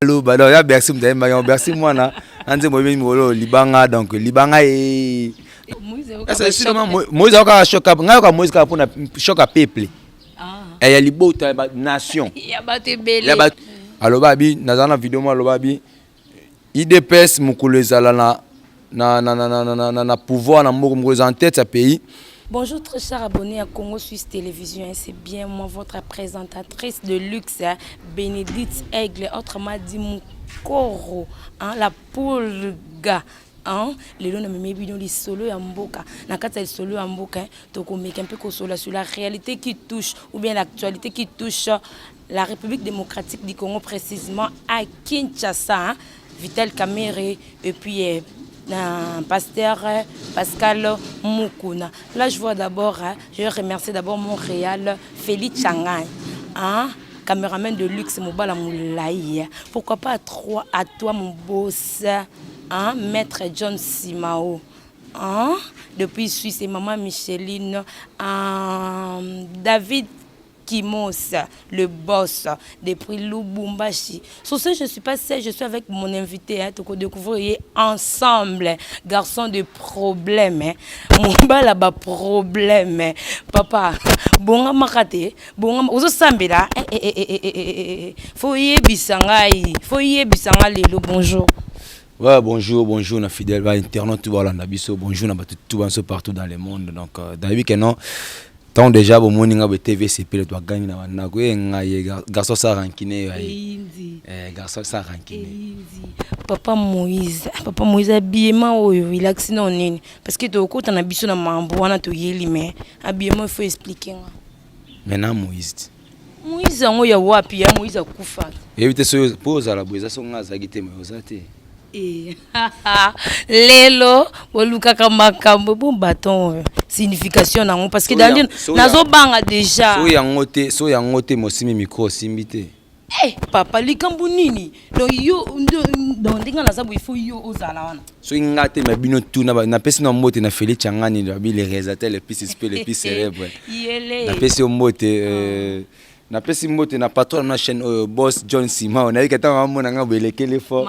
Alors, il y a Bercy, Bercy, moi, là. Libanga, donc, Libanga est. C'est sûrement Moïse a choc à Moïse pour un choc à peuple. Et il y a les nation. Il y a battu belé. Alors, Babi, dans la vidéo, moi, le Babi, il dépasse mon collègue na pouvoir, na en tête, ce pays. Bonjour très chers abonnés à Congo Suisse Télévision, c'est bien moi votre présentatrice de luxe, Bénédicte Aigle, autrement dit Moukoro, la poulga. Les gens ne pas les solo à Mboka. Na kata les solo à Mboka, donc on met un peu sur la réalité qui touche ou bien l'actualité qui touche la République démocratique du Congo, précisément à Kinshasa, Vital Kamerhe et puis pasteur Pascal Mukuna. Là, je vois d'abord, je vais remercier d'abord Montréal, Félix Changai, caméraman de luxe, Mobala Moulaï. Pourquoi pas à toi, mon boss, Maître John Simao. Depuis Suisse, et Maman Micheline, David Kimos, le boss, depuis Lubumbashi. Sur ce, je ne suis pas seule, je suis avec mon invité. Pour découvrir ensemble, garçon de problème. Mon bas là-bas, problème. Papa, bon, makate, bon, ozo sambela. Foye bisangai, foye bisangai lelo, bonjour. Ouais, bonjour, na fidèle, internaute, voilà, bonjour, na tout partout dans le monde. Donc, David Kenon. Tant déjà bon morning à TVCP le doit gagner na nago garçon ça rankiné garçon ça rankiné Papa Moïse habillement oyo il accident nini parce que to ko tana biso na mambo wana to yeli mais habillement il faut expliquer maintenant Moïse ngo ya wapi ya Moïse akufa éviter ce pose à la boisa songa zagite mais osate lelo oluka kamakambo bon bâton signification nango parce que dans nazo banga déjà so yangote mosimi micro simbité papa likambu nini donc yo donc ndinga nazabu il faut yo ozala wana so ngate mabino tout na pesi na mote na Félix Changani les réalisateurs les plus célèbres na pesi mote na pesi mbote na patron na chaîne boss John Simao na yika tanga mona ngabo elekele fort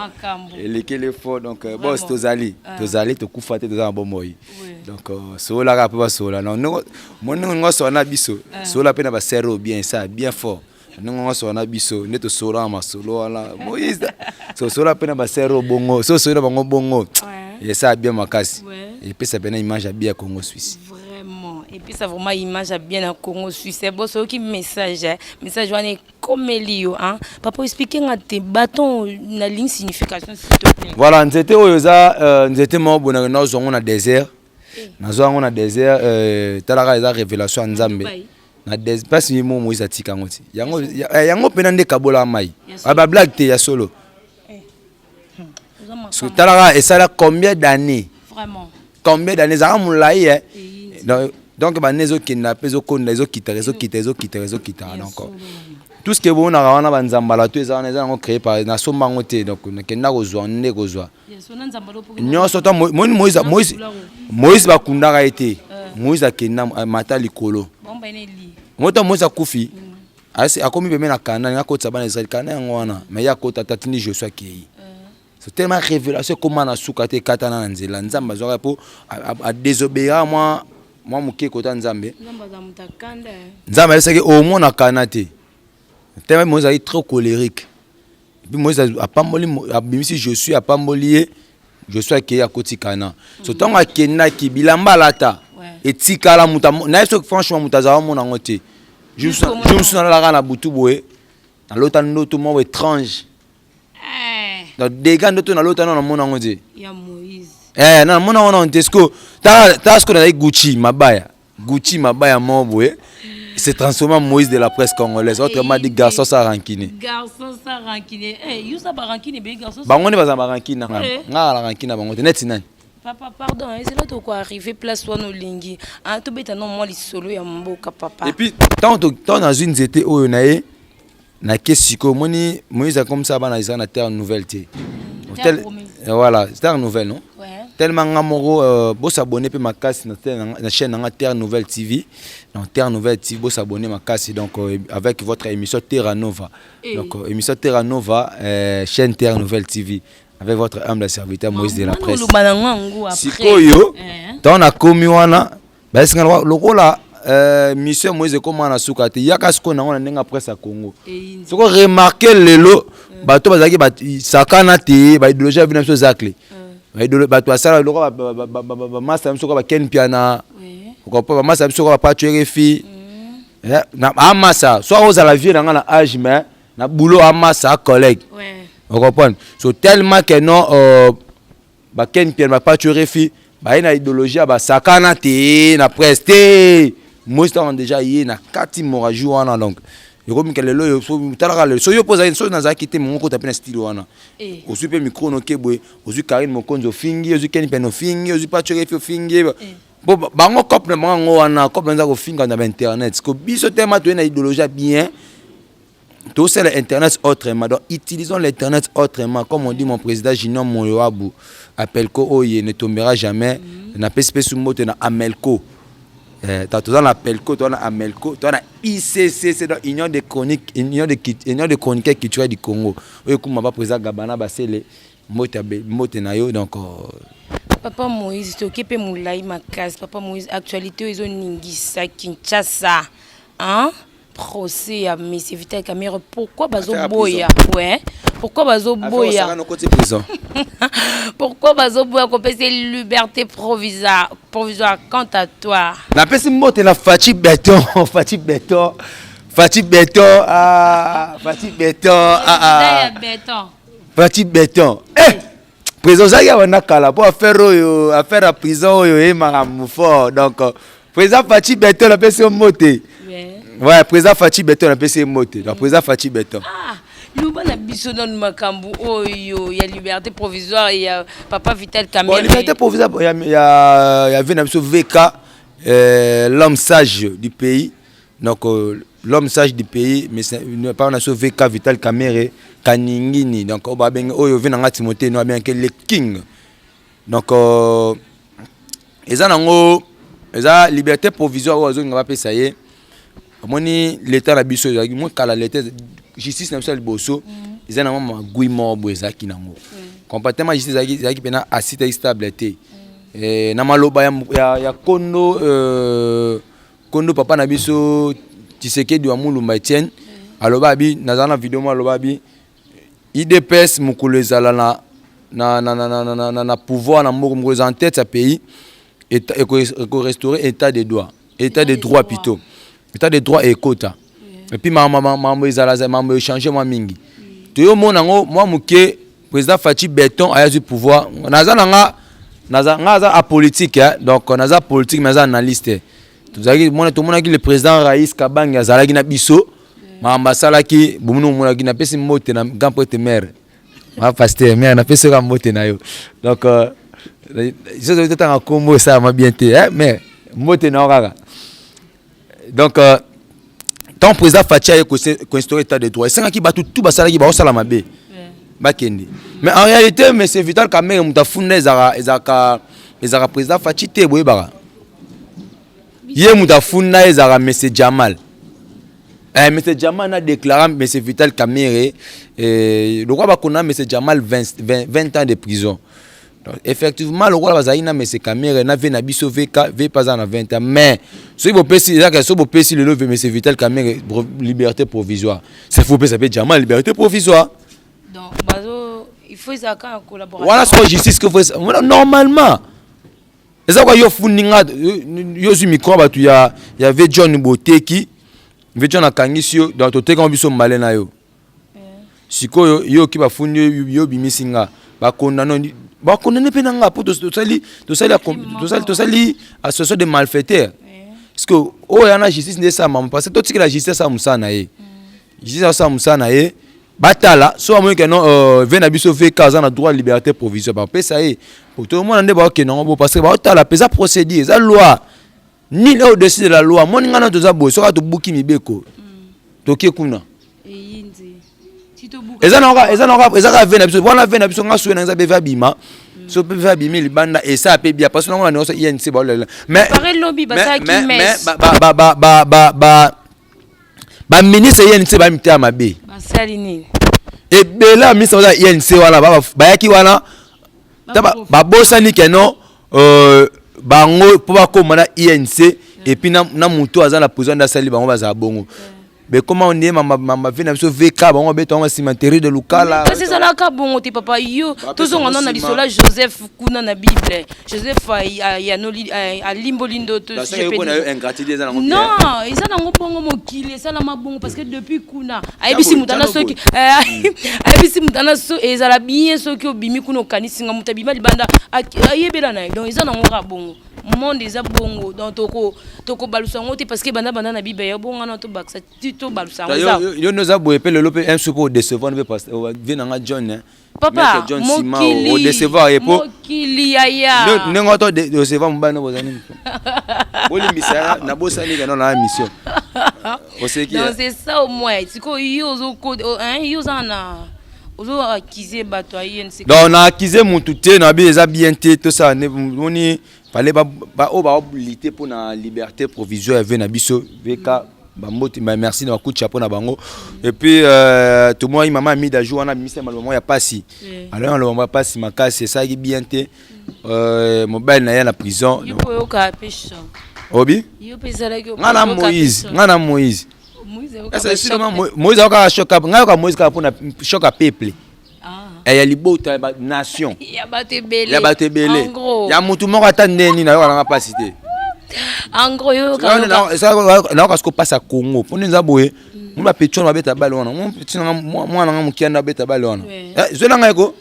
donc boss tozali to kufate tozana bomoyi donc sola ka pa sola non mon ngoso na biso sola pe na ba serre bien ça bien fort ngoso na biso neto sola ma solo ala Moïse so sola pe na ba serre bongo so sola bango bongo et ça bien makasi et puis ça bien image bien Congo Suisse. Et puis ça vraiment image bien en Congo Suisse. C'est bon, c'est qui message on est comme Elio papa expliquer tes bâtons na ligne signification s'il te plaît. Voilà, nzete oyoza nzete mo bona na zongo na désert. Na zongo na désert talaka eza révélation nzambe. Na désert parce que mo Moïse atika ngoti. Yango pena nde kabola mai. Aba blague te ya solo. Parce que talaka et ça là combien d'années? Vraiment. Combien d'années ça moulaï donc ba nezo kidnapper zo konda zo kita donc tout ce que bon na wana ba nzambala to eza na créé par na somba ngote donc na kenda kozwa nde kozwa nyoso to Moïse ba kundaka été Moïse akenda mata likolo moto Moïse akufi asi akomi beme na kana ngakotsa bana Israël kana yango wana mais yakota tatini Joshua kei. C'est tellement révélation comment na sukate katana na nzela nzamba zo po a désobéir moi muke kota nzambe nzambe c'est que au moins na kanate tellement Moïse est trop colérique puis Moïse a pas moli abimisi Joshua a pas moli Joshua qui a koti kana so tonga kena ki bilamba lata etikala muta na so franchement mutaza mona ngote juste na la na butu boye na lota ndoto mo étrange dans des gars ndoto na lota na mona ngote ya Moïse non mona on tesco ta ce qu'on a Gucci mabaya moboé c'est transformé en Moïse de la presse congolaise autrement dit garçon ça rankiné yusa ba rankiné be garçon bangone baza ba rankiné nga la rankiné bango net nani papa pardon c'est là to ko arriver place wana olingi to beta non moi li solo ya mboka papa et puis tant dans une zété oyo na kesiko Moïse comme ça bana isa na terre nouvelle té voilà terre nouvelle non tellement ngamoro bo s'abonner pe makasi na chaîne na Terre Nouvelle TV. Dans Terre Nouvelle TV bo s'abonner makasi donc avec votre émission Terra Nova. Donc émission Terra Nova chaîne Terre Nouvelle TV avec votre humble serviteur Moïse de la Presse. Sikoyo ton a komi wana ba singa lokola mission Moïse comment na sukate yaka siko na ngona ndenga presse à Congo. Soko remarquer lelo bato bazaki ba sakana te ba idéologie vina so zakle. Bato asala loko ba masa msoko ba ken piana. Ko pa masa msoko ba pa tuer fi. Na amasa so oza la vie na ngana âge mais na boulot amasa collègue. On comprend. So tellement que non ba ken piana ba pa tuer fi ba ina idéologie ba sakana te na presse. Moi je déjà hier na kati moraju wana donc yo comme que lelo yo talaka le so yo posa une chose na za kité mon ko tapena style wana o super micro no kebwe o zu Karine Mokonzo fingi o zu Ken Peno fingi o zu Pachore fingi bo bango cop na bango wana cop na ko finga na internet ko biso tema to na idéologie bien tout c'est l'internet autrement donc utilisons l'internet autrement comme on dit mon président Junior Moyoabu appelle ko oye ne tombera jamais na PSP Sumbote na Amelco. Tu as l'Appelco, tu as Amelco, tu as ICC, c'est l'Union des chroniques, Union des chroniqueurs culturels du Congo. Oui, comme ma président Gabana Basele, Motenayo donc. Papa Moïse, tu occupes Moulay Makas. Papa Moïse, actualité ils ont Ningisa, Kinshasa, hein? Procès à M. Vital Kamerhe. Pourquoi Bazo Boya? Ouais. Pourquoi Bazo Boya? Pourquoi Bazo Boya qu'on peut liberté provisoire? Quant à toi. La personne morte la Fatih Béton, Fatih Béton, Fatih Béton, Fatih Béton, Fatih Béton. Président Zaya Wanakala pour affaire à prison et Maramufo. Donc président Fatih Béton la personne morte. Ouais, président Fatih Béton la personne morte. Donc président Fatih Béton. Nous avons besoin de Makambu, il y a liberté provisoire, il y a Papa Vital Kamerhe. Liberté provisoire, il y a VK, l'homme sage du pays. Donc l'homme sage du pays, mais pas on a VK Vital Kamerhe, Kaningini. Donc on va bien, il vient en Timothée, nous avons bien le king. Donc ils ont la liberté provisoire, on va pas ça y est. Moni l'état la biso moi kala l'état justice na biso liboso ils ont un gui mort boezaki nango comportement justice zaki pena asite stable te na maloba ya kondo papa na biso Tshisekedi wa Mulumba Etienne aloba bi nazana vidéo mo aloba bi IDPS mukolo ezala na pouvoir na moko en tête sa pays et restaurer état de droit plutôt. État de droit et quota. Et puis maman ils changé moi mingi. To yo monango moi muke président Fatih Béton a eu pouvoir. Naza a politique donc naza politique mais naza analyste. Tout le monde qui le président Raïs Kabang azalaki na biso. Mama salaki bumuno monaki na pesi mote na grand prêtre maire. Ma pasteur maire na pesi ka mote na yo. Donc je vais te en combo ça m'a bien été mais mote na okaka. Donc ton président Fatia a instauré l'état de droit. C'est un qui bat tout basala qui bat au salamabe. Bakende. Mais en réalité, M. Vital Kamerhe mutafunda ezaka président Fatia te boye bara. Yé mutafunda ezaka M. Jamal. M. Jamal a déclaré M. Vital Kamerhe le roi bakona M. Jamal 20 ans de prison. Donc, effectivement, le roi Bazaïna, M. Kamerhe, n'a vu Nabiso VK, pas en 20 ans. Mais, si vous pensez le nom de M. Vital Kamerhe, liberté provisoire. C'est faux, ça peut être jamais liberté provisoire. Donc, il faut ça en collaboration. Voilà ce que justice que faut. Normalement. Et ça, quand il y a Funinga, il y a micro, il y avait John Boteki, il y a John Akangisio, dans le temps, il y a Malena. Si il y a qui va founder, il y a Bimisinga. Condamné penanga pour tout association de malfaiteurs parce que oh yana justice ne ça maman parce que tout ce que la justice ça musana e justice ça musana e batala so moi que non vena biso fait cas na droit liberté provisoire ba pesa e pour tout le monde ndeba que non parce que ba tala pesa procédure ça loi ni là au-dessus de la loi mon ngana to za bo so ka to buki mibeko to ke kuna eza na vena biso wana vena biso nga suena nza beva bima so peut faire bimi libanda et ça peut bien parce que on a non INC mais pareil lobby ça qui met ba ministre INC ba mita mabe ba salini et bela ministre za INC wana ba yaki wana ba bosani keno bango po ba komana INC et puis na muto aza na prison da sali bango baza bongo. Mais comment on est ma vie na biso VK bango beto on cimetière de Lukala. C'est ça là ka bongo ti papa yo tous on a bisola Joseph kuna na Bible. Joseph ya no a limbolindo to non, ils ont un bongo mokili ça la mabongo parce que depuis kuna ayebisi mutana soki ayebisi mutana so ezala bien soki obimi kuna okanisinga mutabima libanda ayebela na donc ils ont un bongo monde eza bongo donc toko balusa ngote parce que bana na Bible ya bongo na to baksa to balusa ngoza yo nous a boye pe le lope un support décevant ne pas venanga John papa John Sima au décevoir et pour mokili yaya nengo to décevoir mbana bozani boli misara na bosani kana na mission oseki donc c'est ça au moins siko yo zo yo zana ozo accuser bato INC donc on a accusé mutu te na bi eza bien te to ça ne moni fallait ba lutter pour la liberté provisoire ve na biso veka bamboti merci na coup de chapeau na bango et puis tout moi maman mi da jour on a mis malheureusement il y a pas si alors on va pas si makasi c'est ça qui bien te mobile na ya na prison yo po ka pêche obi yo pesala que ngana Moïse c'est sûrement Moïse a choqué ngaka Moïse ka pour na choc à peuple et ya libota nation ya batebele en gros ya mutu moko atandeni na yo na pas cité en gros yo ça na ko passe à Congo pour nous aboye mu ba petron ba beta bale wana mu petina mwana nga mukianda beta bale wana zona nga eko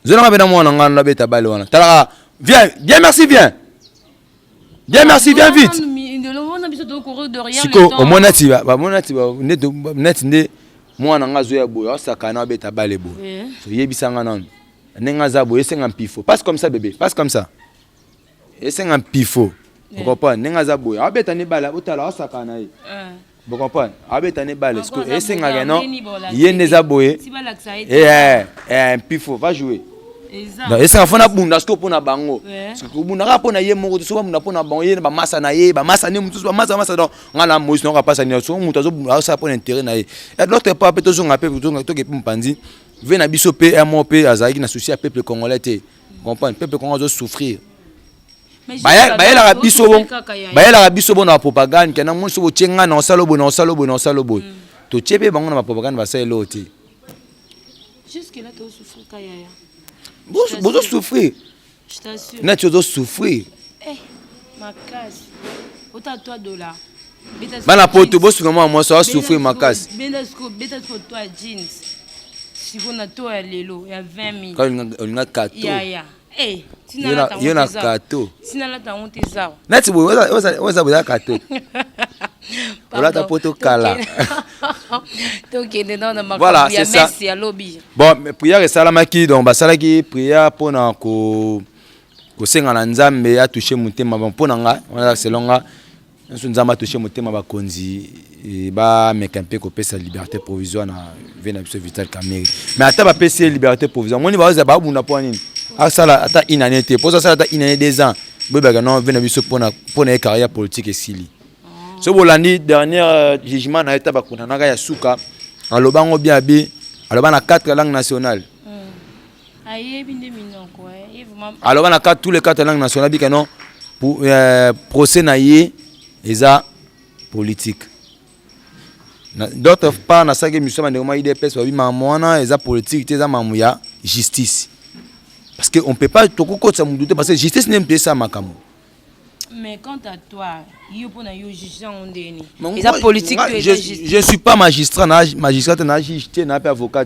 zona nga bena mwana nga na beta bale wana tala viens merci viens vite siko o monati ba net nde mwana nga zo ya boye osakana beta bale boye so yebisanga nanu nenga za boye senga mpifo passe comme ça bébé passe comme ça et senga mpifo vous comprenez nenga za boye abeta ne bala otala osakana ye vous comprenez abeta ne bala siko et senga gano yende za boye mpifo va jouer non et ça fona bunda sto pona bango parce que bunda ka pona ye moko to so bunda pona bango ye ba masa na ye ba masa ne mutu ba masa donc ngala moisi no ka pasa ni so mutu zo bunda sa pona intérêt na ye et l'autre pas peut to zonga pe to ke mpandi ve na biso pe MOP azaki na souci à peuple congolais te comprendre peuple congolais zo souffrir ba la biso bon na propagande kana mo so tchenga na salobo to tchepe bango na propagande ba sa elote jusque là to souffrir kaya vous souffrir. Je t'assure. Net tu dois souffrir. Ma casse. Autant toi $. Bana poto boss comment moi ça souffrir ma casse. Beta toi jeans. Si vous na toi lelo, il y a 20 000. Quand on a kato. Ya. Il y a kato. Sina la ta honte ça. Net oza kato. Voilà ta poto kala. Voilà, c'est ça. Merci à lobby. Bon, prière et salamaki donc basalaki prière pour na ko senga na nzambe ya toucher mutema bon pour nga on a selon nga nzamba toucher mutema ba konzi et ba mekampe ko pesa liberté provisoire na vena biso Vital Kamerhe mais ata ba pesa liberté provisoire moni ba bunda po nini asala ata inanité pour ça ata inané 2 ans beba non vena biso pour na carrière politique et sili. Ce bolandi dernier jugement na état bakuna na ya suka alobango bien bi alobana 4 langues nationales. Alobana tous les 4 langues nationales bi non pour procès na yé eza politique. D'autres part na sake mission ndema IDPS ba bi mamona eza politique eza mamuya justice. Parce que on peut pas toko ça me douter parce que justice n'aime pas ça makamu. Mais quant à toi, il faut que tu juges en déni. Et politique, je ne suis pas magistrat, magistrat, je suis avocat.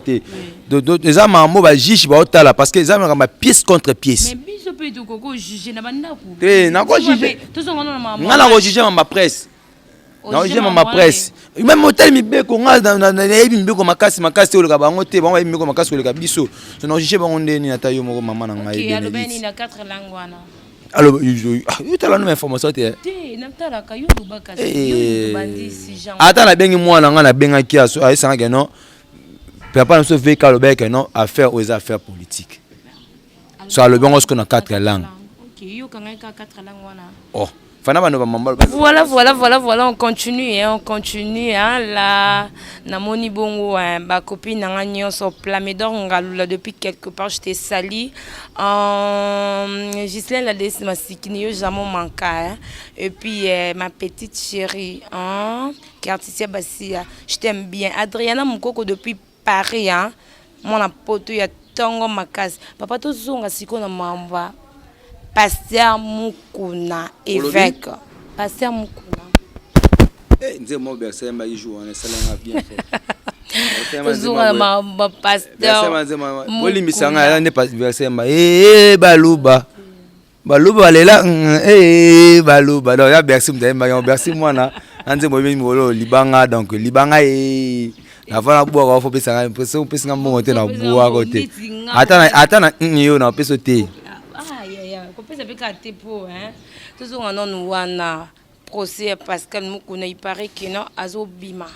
Donc, les amants, je juge parce que les amants ont pièce contre pièce. Mais si tu peux juger, tu peux juger ma presse. Non, j'ai ma presse. Même hôtel mi be ko nga na yebi mi ko makasi o ka bango te bango yebi mi ko makasi o ka biso. So non juger bango ndeni na tayo moko mama na ngai. Okay, alobeni na 4 langues wana. Alors, tu as la information. Attends, la bengi moi na benga ki aso ai sanga non. Papa no so ve ka lo be ke non affaire aux affaires politiques. So le bon qu'on a 4 langues. OK, yo quand 4 langues wana. Oh. Voilà, on continue, hein, là, Namoni Bongo, ma copine, sur Plamedor, depuis quelque part, j'étais sali. Ghislaine, la décima, c'est jamais manqué, et puis, ma petite chérie, qui est artiste, je t'aime bien. Adriana Moukoko, depuis Paris, mon apote, il y a Tongo Makas. Papa, tout ça, on a si qu'on a mamba. Pasteur Mukuna, évêque. Pasteur Mukuna. Nzé mo berse ma joue on est salanga bien fait. Toujours ma pasteur. Boli misanga là n'est pas berse ma baluba. Baluba lela baluba. Donc ya berse m'dema berse moi na nzé mo molo libanga donc libanga na fala boa ko pesa impression pesa ngamo te na boa côté. Attends yo na pesa te. Toujours en procès Pascal Mukuna, il paraît que non, Azobima.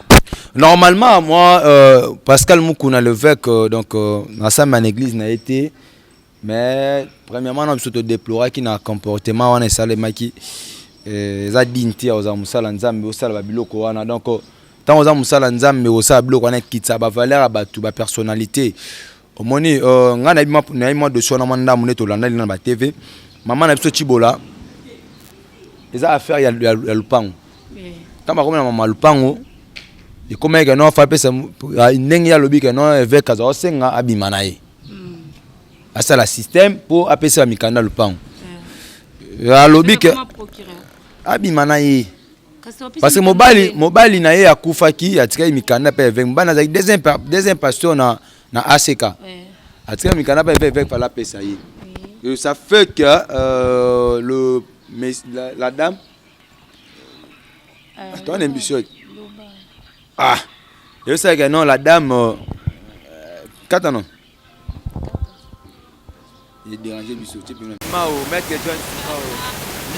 Normalement, moi, Pascal Mukuna, l'évêque, donc, dans sa église n'a été, mais premièrement, on se déplore qu'il n'a comportement, on est salé, qui est dignité aux amusala nzambe, au sala babiloko wana, donc, tant aux amusala nzambe, au sala biloko wana, qui sa valeur, ba personnalité. Au moni, on a eu de son amanda, on est au landa, dans la TV. Maman a petit bola. Les affaires, il y a le pan. Quand ma maman le pan, et comme il y a un fait, il y a le bic, non, avec Kazaosenga, Abimanae. C'est le système pour appeler ça Mikanda le pan. Le bic, Abimanae. Parce que mobile n'a a Koufaki, a tiré Mikanda, avec des impassions na ACK. A tiré Mikanda, avec la PSAI. Et ça fait que la dame. Attends, on est ah, je sais que non, la dame. Quatre ans. Il est dérangé du sortir. Mao, mettre quelqu'un.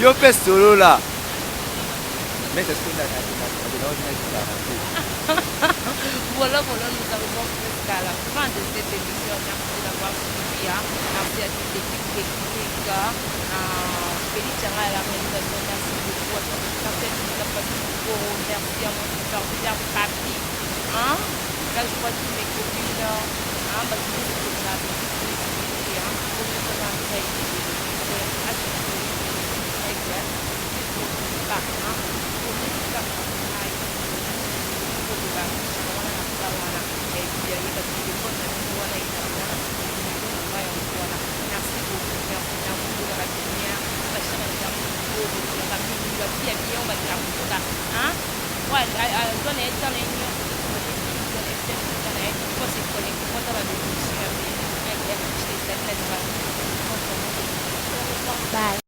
Yo fait solo là. Mais est-ce que voilà, nous arrivons presque à la fin de cette émission. Merci d'avoir suivi. Merci à toute l'équipe technique. Félix à la réalisation. Merci beaucoup à notre capitaine de la famille. Merci à mon superviseur Papi. Là, je vois tous mes copines. Parce que c'est la visibilité. Pour nous, on a fait Bye.